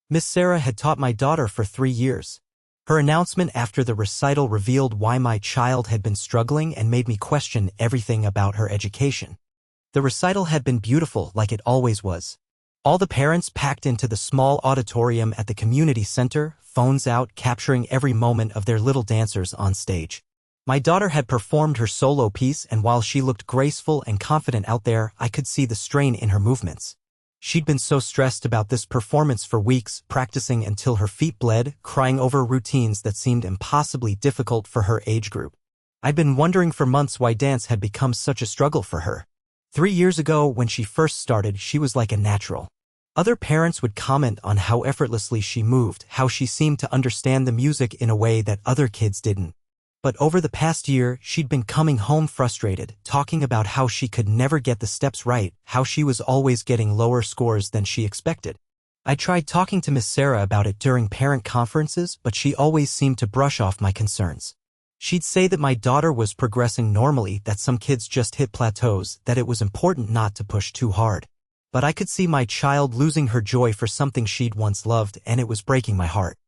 Miss Sarah had taught my daughter for 3 years. Her announcement after the recital revealed why my child had been struggling and made me question everything about her education. The recital had been beautiful like it always was. All the parents packed into the small auditorium at the community center, phones out, capturing every moment of their little dancers on stage. My daughter had performed her solo piece, and while she looked graceful and confident out there, I could see the strain in her movements. She'd been so stressed about this performance for weeks, practicing until her feet bled, crying over routines that seemed impossibly difficult for her age group. I'd been wondering for months why dance had become such a struggle for her. 3 years ago, when she first started, she was like a natural. Other parents would comment on how effortlessly she moved, how she seemed to understand the music in a way that other kids didn't. But over the past year, she'd been coming home frustrated, talking about how she could never get the steps right, how she was always getting lower scores than she expected. I tried talking to Miss Sarah about it during parent conferences, but she always seemed to brush off my concerns. She'd say that my daughter was progressing normally, that some kids just hit plateaus, that it was important not to push too hard. But I could see my child losing her joy for something she'd once loved, and it was breaking my heart.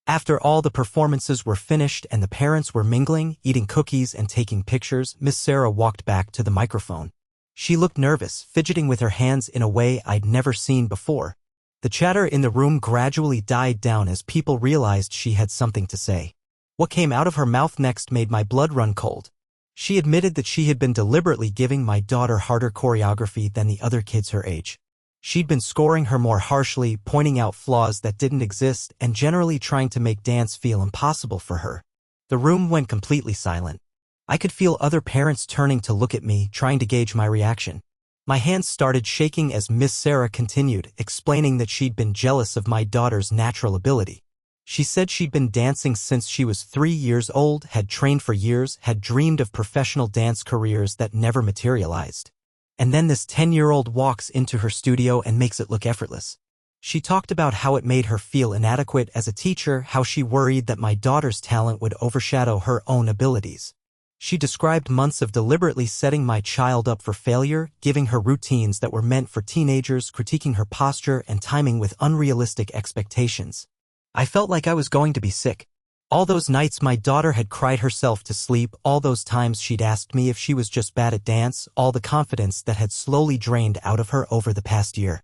After all the performances were finished and the parents were mingling, eating cookies and taking pictures, Miss Sarah walked back to the microphone. She looked nervous, fidgeting with her hands in a way I'd never seen before. The chatter in the room gradually died down as people realized she had something to say. What came out of her mouth next made my blood run cold. She admitted that she had been deliberately giving my daughter harder choreography than the other kids her age. She'd been scoring her more harshly, pointing out flaws that didn't exist, and generally trying to make dance feel impossible for her. The room went completely silent. I could feel other parents turning to look at me, trying to gauge my reaction. My hands started shaking as Miss Sarah continued, explaining that she'd been jealous of my daughter's natural ability. She said she'd been dancing since she was 3 years old, had trained for years, had dreamed of professional dance careers that never materialized. And then this 10-year-old walks into her studio and makes it look effortless. She talked about how it made her feel inadequate as a teacher, how she worried that my daughter's talent would overshadow her own abilities. She described months of deliberately setting my child up for failure, giving her routines that were meant for teenagers, critiquing her posture and timing with unrealistic expectations. I felt like I was going to be sick. All those nights my daughter had cried herself to sleep, all those times she'd asked me if she was just bad at dance, all the confidence that had slowly drained out of her over the past year.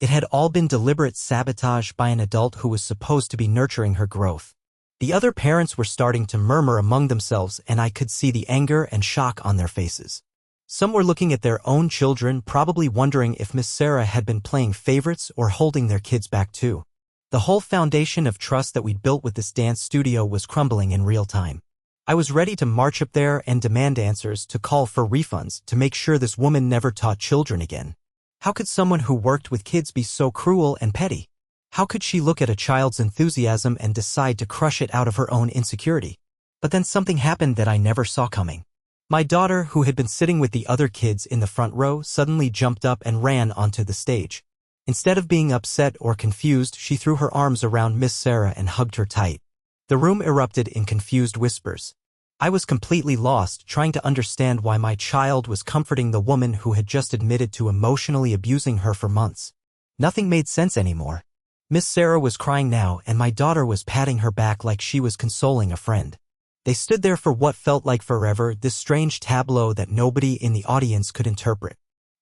It had all been deliberate sabotage by an adult who was supposed to be nurturing her growth. The other parents were starting to murmur among themselves, and I could see the anger and shock on their faces. Some were looking at their own children, probably wondering if Miss Sarah had been playing favorites or holding their kids back too. The whole foundation of trust that we'd built with this dance studio was crumbling in real time. I was ready to march up there and demand answers, to call for refunds, to make sure this woman never taught children again. How could someone who worked with kids be so cruel and petty? How could she look at a child's enthusiasm and decide to crush it out of her own insecurity? But then something happened that I never saw coming. My daughter, who had been sitting with the other kids in the front row, suddenly jumped up and ran onto the stage. Instead of being upset or confused, she threw her arms around Miss Sarah and hugged her tight. The room erupted in confused whispers. I was completely lost, trying to understand why my child was comforting the woman who had just admitted to emotionally abusing her for months. Nothing made sense anymore. Miss Sarah was crying now, and my daughter was patting her back like she was consoling a friend. They stood there for what felt like forever, this strange tableau that nobody in the audience could interpret.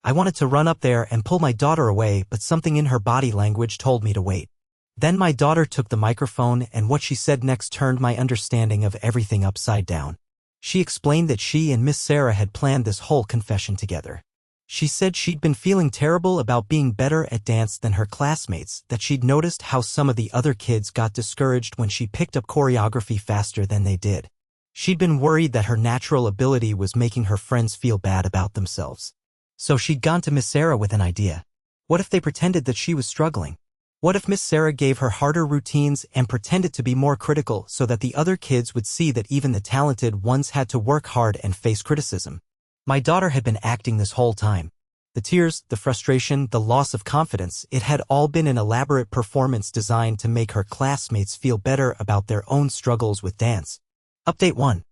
I wanted to run up there and pull my daughter away, but something in her body language told me to wait. Then my daughter took the microphone, and what she said next turned my understanding of everything upside down. She explained that she and Miss Sarah had planned this whole confession together. She said she'd been feeling terrible about being better at dance than her classmates, that she'd noticed how some of the other kids got discouraged when she picked up choreography faster than they did. She'd been worried that her natural ability was making her friends feel bad about themselves. So she'd gone to Miss Sarah with an idea. What if they pretended that she was struggling? What if Miss Sarah gave her harder routines and pretended to be more critical so that the other kids would see that even the talented ones had to work hard and face criticism? My daughter had been acting this whole time. The tears, the frustration, the loss of confidence, it had all been an elaborate performance designed to make her classmates feel better about their own struggles with dance. Update 1.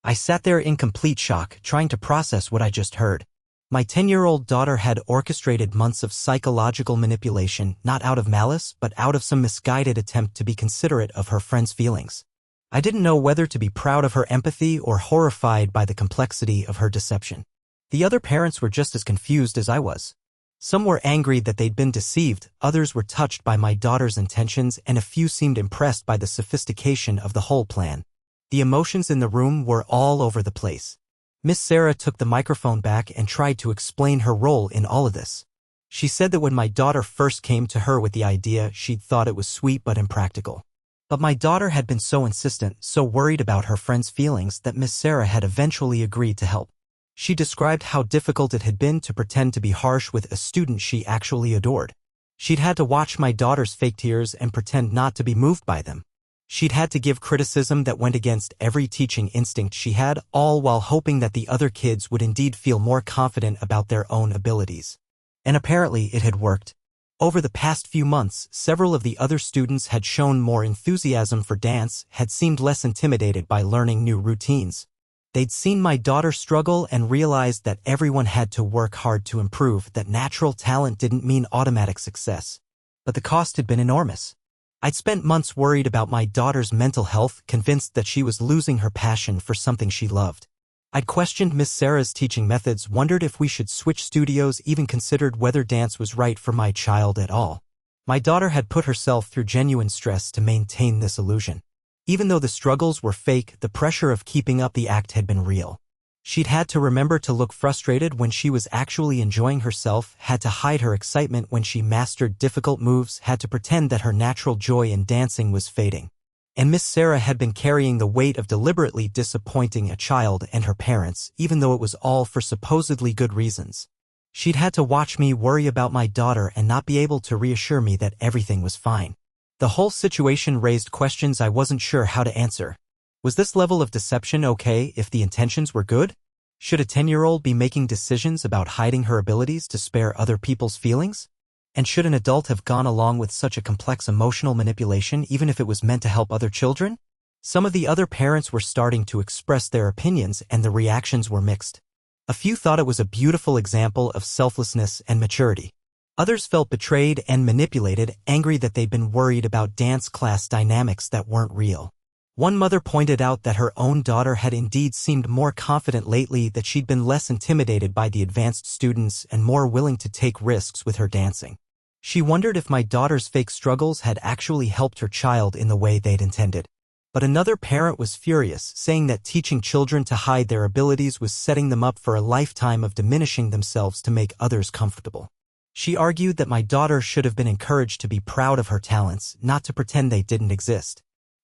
I sat there in complete shock, trying to process what I just heard. My 10-year-old daughter had orchestrated months of psychological manipulation, not out of malice, but out of some misguided attempt to be considerate of her friend's feelings. I didn't know whether to be proud of her empathy or horrified by the complexity of her deception. The other parents were just as confused as I was. Some were angry that they'd been deceived, others were touched by my daughter's intentions, and a few seemed impressed by the sophistication of the whole plan. The emotions in the room were all over the place. Miss Sarah took the microphone back and tried to explain her role in all of this. She said that when my daughter first came to her with the idea, she'd thought it was sweet but impractical. But my daughter had been so insistent, so worried about her friend's feelings, that Miss Sarah had eventually agreed to help. She described how difficult it had been to pretend to be harsh with a student she actually adored. She'd had to watch my daughter's fake tears and pretend not to be moved by them. She'd had to give criticism that went against every teaching instinct she had, all while hoping that the other kids would indeed feel more confident about their own abilities. And apparently it had worked. Over the past few months, several of the other students had shown more enthusiasm for dance, had seemed less intimidated by learning new routines. They'd seen my daughter struggle and realized that everyone had to work hard to improve, that natural talent didn't mean automatic success. But the cost had been enormous. I'd spent months worried about my daughter's mental health, convinced that she was losing her passion for something she loved. I'd questioned Miss Sarah's teaching methods, wondered if we should switch studios, even considered whether dance was right for my child at all. My daughter had put herself through genuine stress to maintain this illusion. Even though the struggles were fake, the pressure of keeping up the act had been real. She'd had to remember to look frustrated when she was actually enjoying herself, had to hide her excitement when she mastered difficult moves, had to pretend that her natural joy in dancing was fading. And Miss Sarah had been carrying the weight of deliberately disappointing a child and her parents, even though it was all for supposedly good reasons. She'd had to watch me worry about my daughter and not be able to reassure me that everything was fine. The whole situation raised questions I wasn't sure how to answer. Was this level of deception okay if the intentions were good? Should a 10-year-old be making decisions about hiding her abilities to spare other people's feelings? And should an adult have gone along with such a complex emotional manipulation even if it was meant to help other children? Some of the other parents were starting to express their opinions and the reactions were mixed. A few thought it was a beautiful example of selflessness and maturity. Others felt betrayed and manipulated, angry that they'd been worried about dance class dynamics that weren't real. One mother pointed out that her own daughter had indeed seemed more confident lately, that she'd been less intimidated by the advanced students and more willing to take risks with her dancing. She wondered if my daughter's fake struggles had actually helped her child in the way they'd intended. But another parent was furious, saying that teaching children to hide their abilities was setting them up for a lifetime of diminishing themselves to make others comfortable. She argued that my daughter should have been encouraged to be proud of her talents, not to pretend they didn't exist.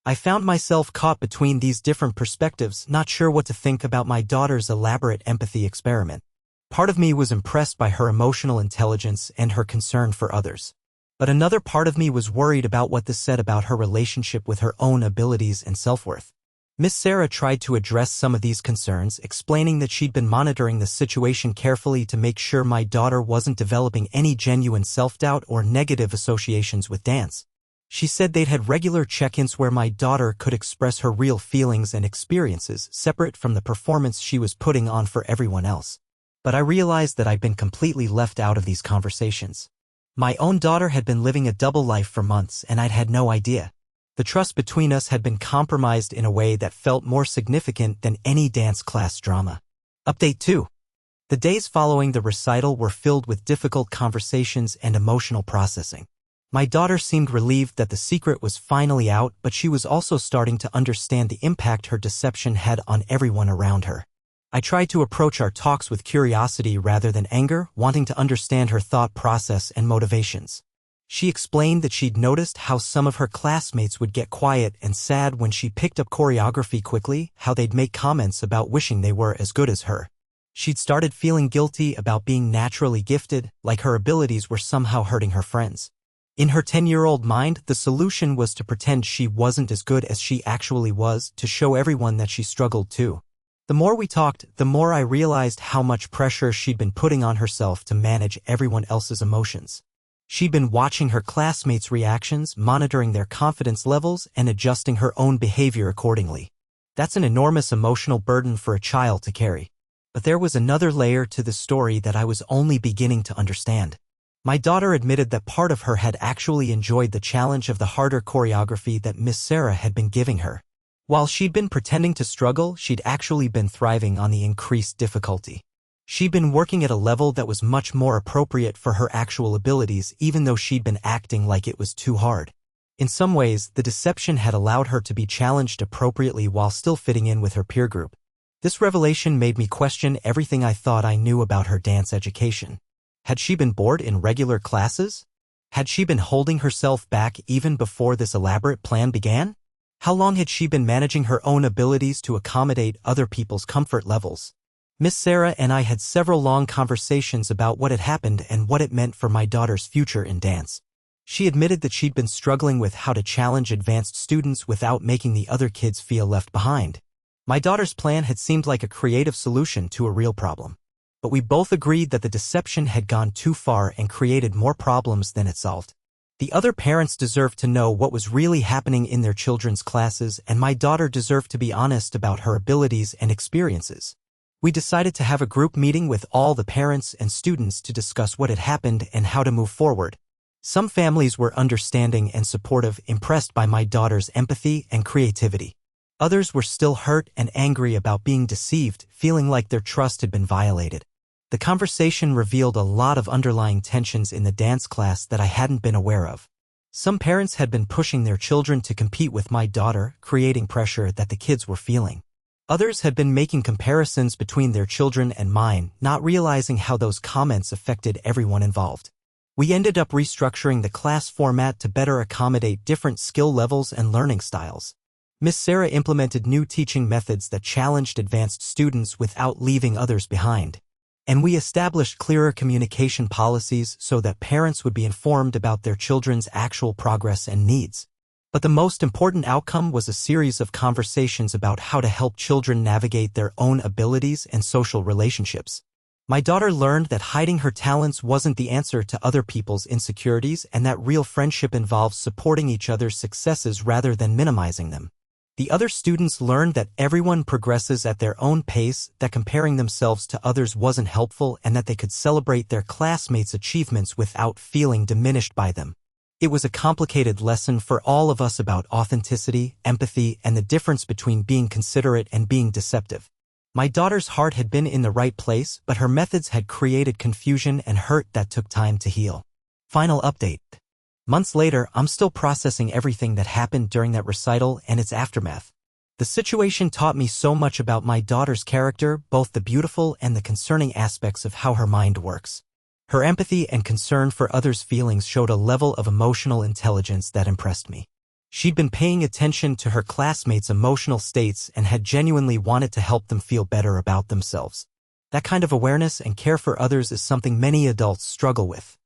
I found myself caught between these different perspectives, not sure what to think about my daughter's elaborate empathy experiment. Part of me was impressed by her emotional intelligence and her concern for others. But another part of me was worried about what this said about her relationship with her own abilities and self-worth. Miss Sarah tried to address some of these concerns, explaining that she'd been monitoring the situation carefully to make sure my daughter wasn't developing any genuine self-doubt or negative associations with dance. She said they'd had regular check-ins where my daughter could express her real feelings and experiences, separate from the performance she was putting on for everyone else. But I realized that I'd been completely left out of these conversations. My own daughter had been living a double life for months, and I'd had no idea. The trust between us had been compromised in a way that felt more significant than any dance class drama. Update 2. The days following the recital were filled with difficult conversations and emotional processing. My daughter seemed relieved that the secret was finally out, but she was also starting to understand the impact her deception had on everyone around her. I tried to approach our talks with curiosity rather than anger, wanting to understand her thought process and motivations. She explained that she'd noticed how some of her classmates would get quiet and sad when she picked up choreography quickly, how they'd make comments about wishing they were as good as her. She'd started feeling guilty about being naturally gifted, like her abilities were somehow hurting her friends. In her 10-year-old mind, the solution was to pretend she wasn't as good as she actually was, to show everyone that she struggled too. The more we talked, the more I realized how much pressure she'd been putting on herself to manage everyone else's emotions. She'd been watching her classmates' reactions, monitoring their confidence levels, and adjusting her own behavior accordingly. That's an enormous emotional burden for a child to carry. But there was another layer to the story that I was only beginning to understand. My daughter admitted that part of her had actually enjoyed the challenge of the harder choreography that Miss Sarah had been giving her. While she'd been pretending to struggle, she'd actually been thriving on the increased difficulty. She'd been working at a level that was much more appropriate for her actual abilities, even though she'd been acting like it was too hard. In some ways, the deception had allowed her to be challenged appropriately while still fitting in with her peer group. This revelation made me question everything I thought I knew about her dance education. Had she been bored in regular classes? Had she been holding herself back even before this elaborate plan began? How long had she been managing her own abilities to accommodate other people's comfort levels? Miss Sarah and I had several long conversations about what had happened and what it meant for my daughter's future in dance. She admitted that she'd been struggling with how to challenge advanced students without making the other kids feel left behind. My daughter's plan had seemed like a creative solution to a real problem. But we both agreed that the deception had gone too far and created more problems than it solved. The other parents deserved to know what was really happening in their children's classes, and my daughter deserved to be honest about her abilities and experiences. We decided to have a group meeting with all the parents and students to discuss what had happened and how to move forward. Some families were understanding and supportive, impressed by my daughter's empathy and creativity. Others were still hurt and angry about being deceived, feeling like their trust had been violated. The conversation revealed a lot of underlying tensions in the dance class that I hadn't been aware of. Some parents had been pushing their children to compete with my daughter, creating pressure that the kids were feeling. Others had been making comparisons between their children and mine, not realizing how those comments affected everyone involved. We ended up restructuring the class format to better accommodate different skill levels and learning styles. Miss Sarah implemented new teaching methods that challenged advanced students without leaving others behind. And we established clearer communication policies so that parents would be informed about their children's actual progress and needs. But the most important outcome was a series of conversations about how to help children navigate their own abilities and social relationships. My daughter learned that hiding her talents wasn't the answer to other people's insecurities and that real friendship involves supporting each other's successes rather than minimizing them. The other students learned that everyone progresses at their own pace, that comparing themselves to others wasn't helpful, and that they could celebrate their classmates' achievements without feeling diminished by them. It was a complicated lesson for all of us about authenticity, empathy, and the difference between being considerate and being deceptive. My daughter's heart had been in the right place, but her methods had created confusion and hurt that took time to heal. Final update. Months later, I'm still processing everything that happened during that recital and its aftermath. The situation taught me so much about my daughter's character, both the beautiful and the concerning aspects of how her mind works. Her empathy and concern for others' feelings showed a level of emotional intelligence that impressed me. She'd been paying attention to her classmates' emotional states and had genuinely wanted to help them feel better about themselves. That kind of awareness and care for others is something many adults struggle with.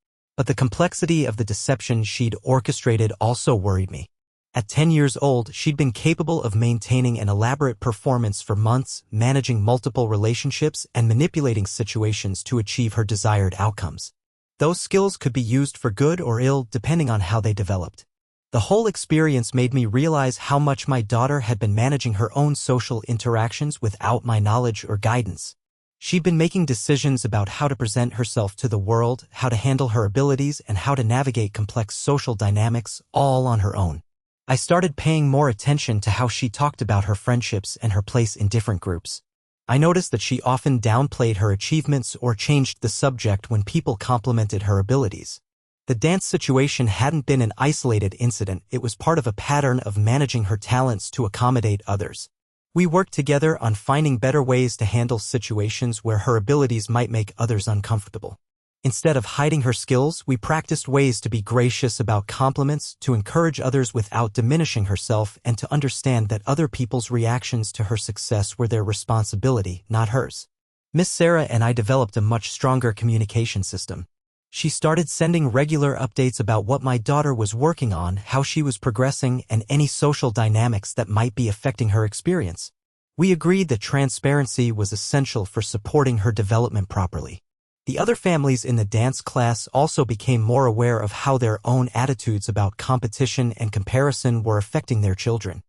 But the complexity of the deception she'd orchestrated also worried me. At 10 years old, she'd been capable of maintaining an elaborate performance for months, managing multiple relationships, and manipulating situations to achieve her desired outcomes. Those skills could be used for good or ill depending on how they developed. The whole experience made me realize how much my daughter had been managing her own social interactions without my knowledge or guidance. She'd been making decisions about how to present herself to the world, how to handle her abilities, and how to navigate complex social dynamics, all on her own. I started paying more attention to how she talked about her friendships and her place in different groups. I noticed that she often downplayed her achievements or changed the subject when people complimented her abilities. The dance situation hadn't been an isolated incident, it was part of a pattern of managing her talents to accommodate others. We worked together on finding better ways to handle situations where her abilities might make others uncomfortable. Instead of hiding her skills, we practiced ways to be gracious about compliments, to encourage others without diminishing herself, and to understand that other people's reactions to her success were their responsibility, not hers. Miss Sarah and I developed a much stronger communication system. She started sending regular updates about what my daughter was working on, how she was progressing, and any social dynamics that might be affecting her experience. We agreed that transparency was essential for supporting her development properly. The other families in the dance class also became more aware of how their own attitudes about competition and comparison were affecting their children.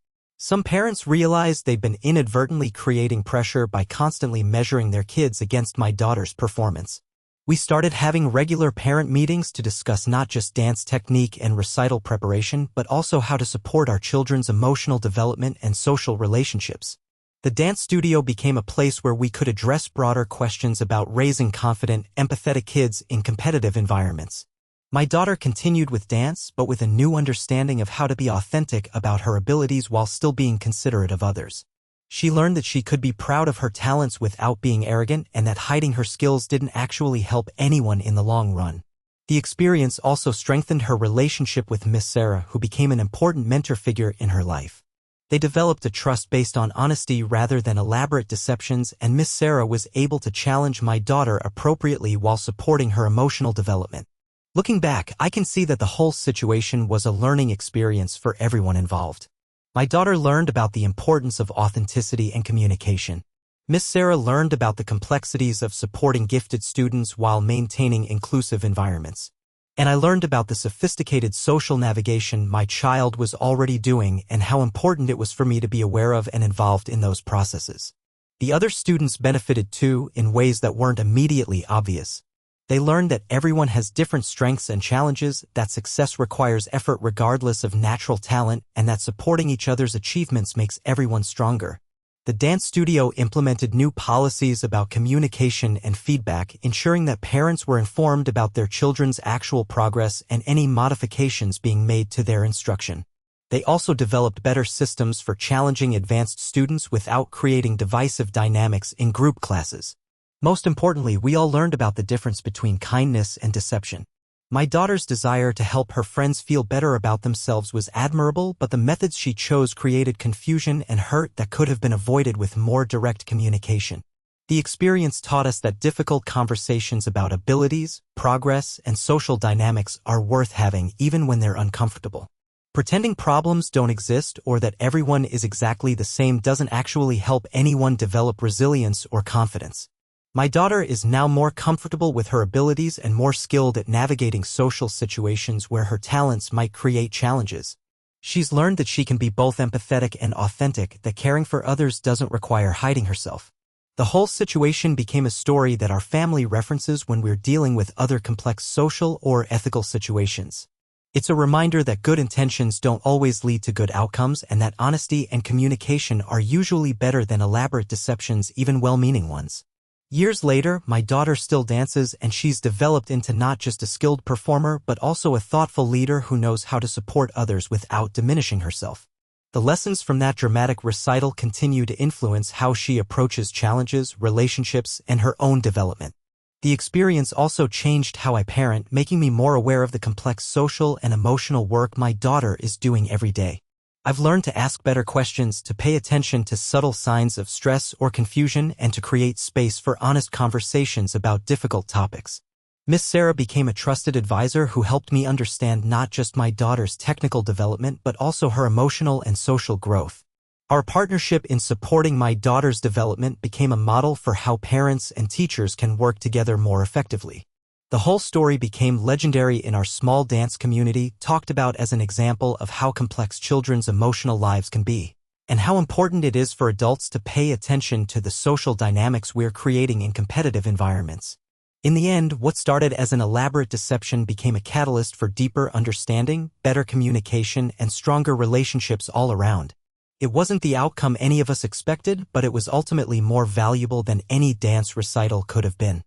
Some parents realized they'd been inadvertently creating pressure by constantly measuring their kids against my daughter's performance. We started having regular parent meetings to discuss not just dance technique and recital preparation, but also how to support our children's emotional development and social relationships. The dance studio became a place where we could address broader questions about raising confident, empathetic kids in competitive environments. My daughter continued with dance, but with a new understanding of how to be authentic about her abilities while still being considerate of others. She learned that she could be proud of her talents without being arrogant and that hiding her skills didn't actually help anyone in the long run. The experience also strengthened her relationship with Miss Sarah, who became an important mentor figure in her life. They developed a trust based on honesty rather than elaborate deceptions, and Miss Sarah was able to challenge my daughter appropriately while supporting her emotional development. Looking back, I can see that the whole situation was a learning experience for everyone involved. My daughter learned about the importance of authenticity and communication. Miss Sarah learned about the complexities of supporting gifted students while maintaining inclusive environments. And I learned about the sophisticated social navigation my child was already doing and how important it was for me to be aware of and involved in those processes. The other students benefited too, in ways that weren't immediately obvious. They learned that everyone has different strengths and challenges, that success requires effort regardless of natural talent, and that supporting each other's achievements makes everyone stronger. The dance studio implemented new policies about communication and feedback, ensuring that parents were informed about their children's actual progress and any modifications being made to their instruction. They also developed better systems for challenging advanced students without creating divisive dynamics in group classes. Most importantly, we all learned about the difference between kindness and deception. My daughter's desire to help her friends feel better about themselves was admirable, but the methods she chose created confusion and hurt that could have been avoided with more direct communication. The experience taught us that difficult conversations about abilities, progress, and social dynamics are worth having even when they're uncomfortable. Pretending problems don't exist or that everyone is exactly the same doesn't actually help anyone develop resilience or confidence. My daughter is now more comfortable with her abilities and more skilled at navigating social situations where her talents might create challenges. She's learned that she can be both empathetic and authentic, that caring for others doesn't require hiding herself. The whole situation became a story that our family references when we're dealing with other complex social or ethical situations. It's a reminder that good intentions don't always lead to good outcomes and that honesty and communication are usually better than elaborate deceptions, even well-meaning ones. Years later, my daughter still dances, and she's developed into not just a skilled performer but also a thoughtful leader who knows how to support others without diminishing herself. The lessons from that dramatic recital continue to influence how she approaches challenges, relationships, and her own development. The experience also changed how I parent, making me more aware of the complex social and emotional work my daughter is doing every day. I've learned to ask better questions, to pay attention to subtle signs of stress or confusion, and to create space for honest conversations about difficult topics. Miss Sarah became a trusted advisor who helped me understand not just my daughter's technical development but also her emotional and social growth. Our partnership in supporting my daughter's development became a model for how parents and teachers can work together more effectively. The whole story became legendary in our small dance community, talked about as an example of how complex children's emotional lives can be, and how important it is for adults to pay attention to the social dynamics we're creating in competitive environments. In the end, what started as an elaborate deception became a catalyst for deeper understanding, better communication, and stronger relationships all around. It wasn't the outcome any of us expected, but it was ultimately more valuable than any dance recital could have been.